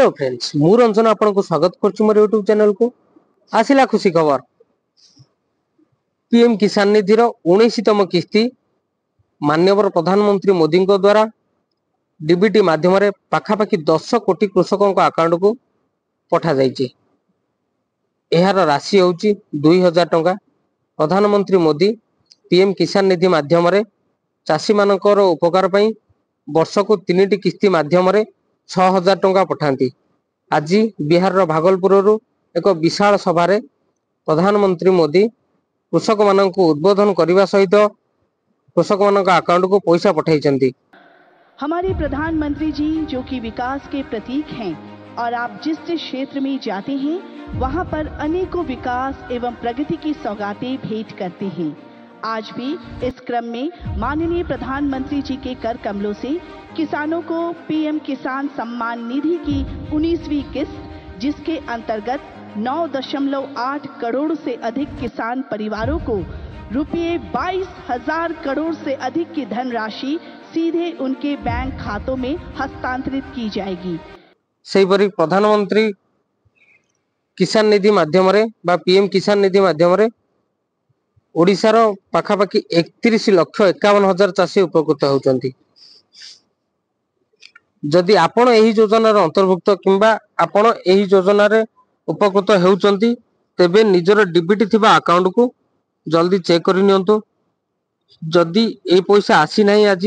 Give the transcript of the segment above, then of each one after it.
Hello friends मु रंजन आपन को स्वागत करछु मोर YouTube चैनल को। आसिला खुशी खबर पीएम किसान निधि रो 19तम किस्ती माननीय प्रधानमंत्री मोदी को द्वारा डीबीटी माध्यम रे पाखापाखी 10 कोटी कृषकों अकाउंट को पठा जाइए। एहार राशि होची 2000 टंका। प्रधानमंत्री मोदी पीएम किसान निधि माध्यम रे चाषी मानकर उपकार पई वर्ष को 3टी किस्ती माध्यम रे 6000 टंका पठाती। आज बिहार रो भागलपुर रु एक विशाल सभा रे प्रधानमंत्री मोदी कृषक मानक उद्बोधन करने सहित कृषक मानक अकाउंट को पैसा पठाई। हमारे प्रधानमंत्री जी जो कि विकास के प्रतीक हैं और आप जिस जिस क्षेत्र में जाते हैं वहां पर अनेकों विकास एवं प्रगति की सौगातें भेंट करते हैं। आज भी इस क्रम में माननीय प्रधानमंत्री जी के कर कमलों से किसानों को पीएम किसान सम्मान निधि की 19वीं किस्त, जिसके अंतर्गत 9.8 करोड़ से अधिक किसान परिवारों को रुपये 22,000 करोड़ से अधिक की धनराशि सीधे उनके बैंक खातों में हस्तांतरित की जाएगी। सेहीपरि प्रधानमंत्री किसान निधि माध्यम रे बा पीएम किसान निधि माध्यम रे ओडिशार पाखापाखी 31,51,000 चाषी उपकृत होउचंती। जदि आपण एही योजना अंतर्भुक्त किंबा आपण एही योजना रे उपकृत होउचंती तेबे निजर डीबीटी थिबा अकाउंट को जल्दी चेक करि नियंतु। जदि ए पैसा आसी नाही आज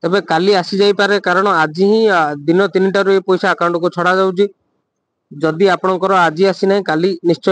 तबे काली आसी जाई पारे, कारण आज ही दिन 3टारू ए पैसा अकाउंट को छड़ा जाउची। जदि आपणकर आज आसी नाही काली निश्चय